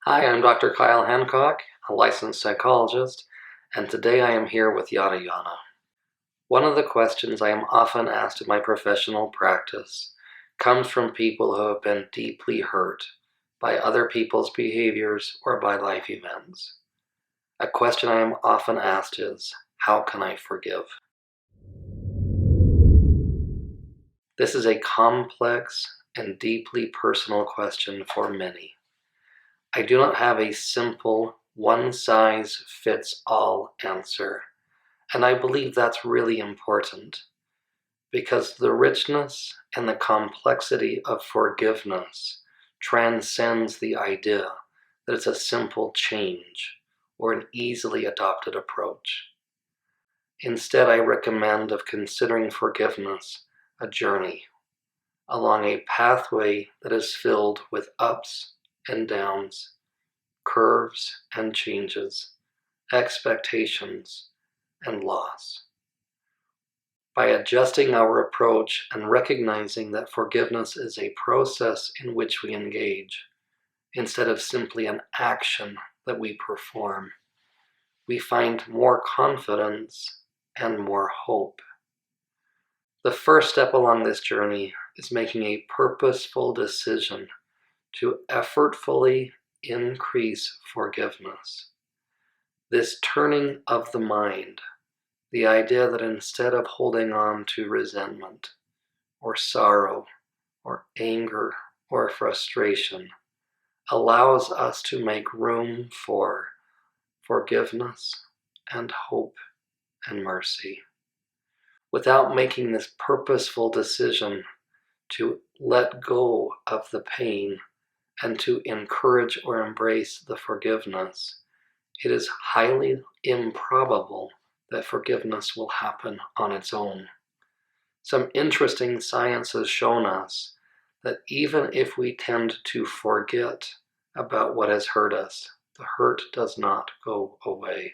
Hi, I'm Dr. Kyle Hancock, a licensed psychologist, and today I am here with Yada Yada. One of the questions I am often asked in my professional practice comes from people who have been deeply hurt by other people's behaviors or by life events. A question I am often asked is, how can I forgive? This is a complex and deeply personal question for many. I do not have a simple, one-size-fits-all answer, and I believe that's really important because the richness and the complexity of forgiveness transcends the idea that it's a simple change or an easily adopted approach. Instead, I recommend of considering forgiveness a journey along a pathway that is filled with ups and downs, curves and changes, expectations and loss. By adjusting our approach and recognizing that forgiveness is a process in which we engage, instead of simply an action that we perform, we find more confidence and more hope. The first step along this journey is making a purposeful decision to effortfully increase forgiveness. This turning of the mind, the idea that instead of holding on to resentment or sorrow or anger or frustration, allows us to make room for forgiveness and hope and mercy. Without making this purposeful decision to let go of the pain and to encourage or embrace the forgiveness, it is highly improbable that forgiveness will happen on its own. Some interesting science has shown us that even if we tend to forget about what has hurt us, the hurt does not go away.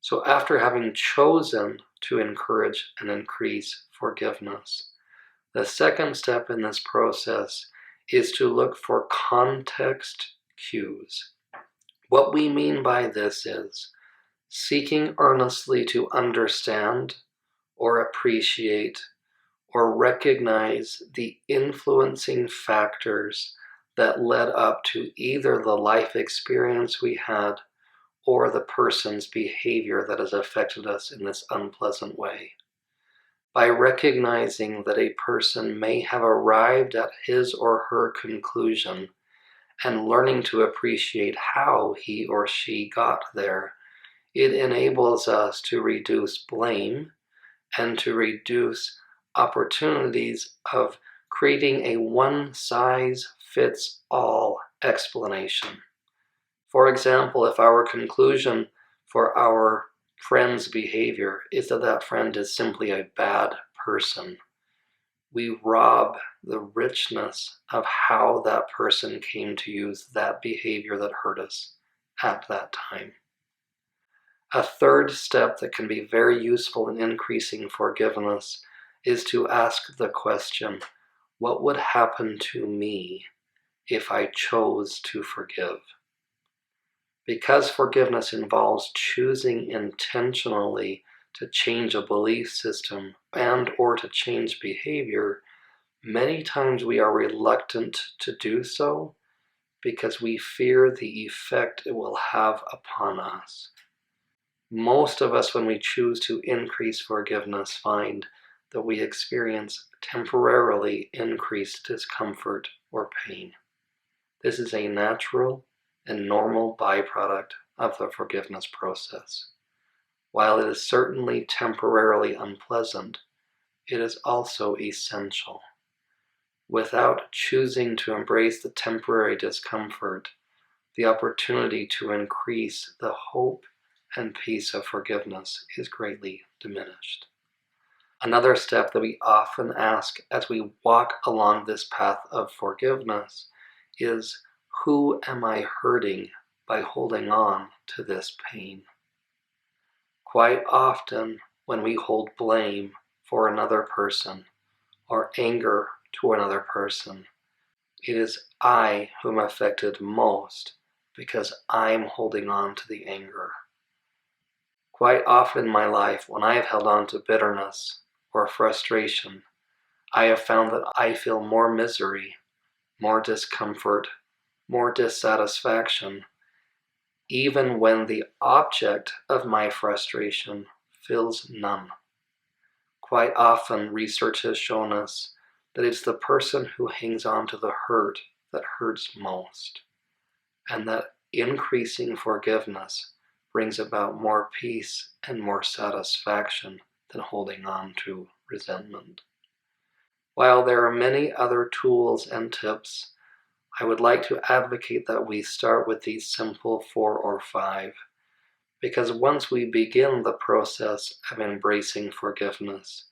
So after having chosen to encourage and increase forgiveness, the second step in this process is to look for context cues. What we mean by this is seeking earnestly to understand or appreciate or recognize the influencing factors that led up to either the life experience we had or the person's behavior that has affected us in this unpleasant way. By recognizing that a person may have arrived at his or her conclusion and learning to appreciate how he or she got there, it enables us to reduce blame and to reduce opportunities of creating a one-size-fits-all explanation. For example, if our conclusion for our friend's behavior is that that friend is simply a bad person, we rob the richness of how that person came to use that behavior that hurt us at that time. A third step that can be very useful in increasing forgiveness is to ask the question, what would happen to me if I chose to forgive? Because forgiveness involves choosing intentionally to change a belief system and or to change behavior, many times we are reluctant to do so because we fear the effect it will have upon us. Most of us, when we choose to increase forgiveness, find that we experience temporarily increased discomfort or pain. This is a natural and normal byproduct of the forgiveness process. While it is certainly temporarily unpleasant, it is also essential. Without choosing to embrace the temporary discomfort, the opportunity to increase the hope and peace of forgiveness is greatly diminished. Another step that we often ask as we walk along this path of forgiveness is, who am I hurting by holding on to this pain? Quite often, when we hold blame for another person or anger to another person, it is I whom affected most because I'm holding on to the anger. Quite often in my life, when I have held on to bitterness or frustration, I have found that I feel more misery, more discomfort, more dissatisfaction, even when the object of my frustration feels none. Quite often, research has shown us that it's the person who hangs on to the hurt that hurts most, and that increasing forgiveness brings about more peace and more satisfaction than holding on to resentment. While there are many other tools and tips, I would like to advocate that we start with these simple 4 or 5, because once we begin the process of embracing forgiveness,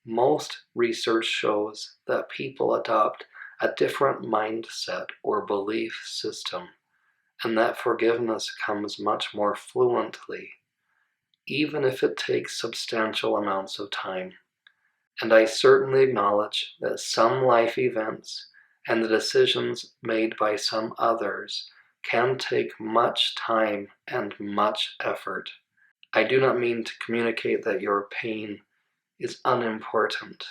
most research shows that people adopt a different mindset or belief system, and that forgiveness comes much more fluently, even if it takes substantial amounts of time. And I certainly acknowledge that some life events and the decisions made by some others can take much time and much effort. I do not mean to communicate that your pain is unimportant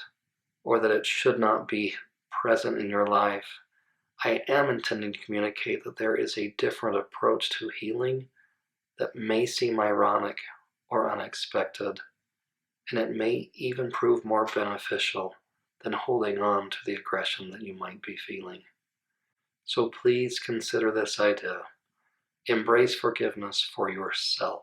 or that it should not be present in your life. I am intending to communicate that there is a different approach to healing that may seem ironic or unexpected, and it may even prove more beneficial than holding on to the aggression that you might be feeling. So please consider this idea. Embrace forgiveness for yourself.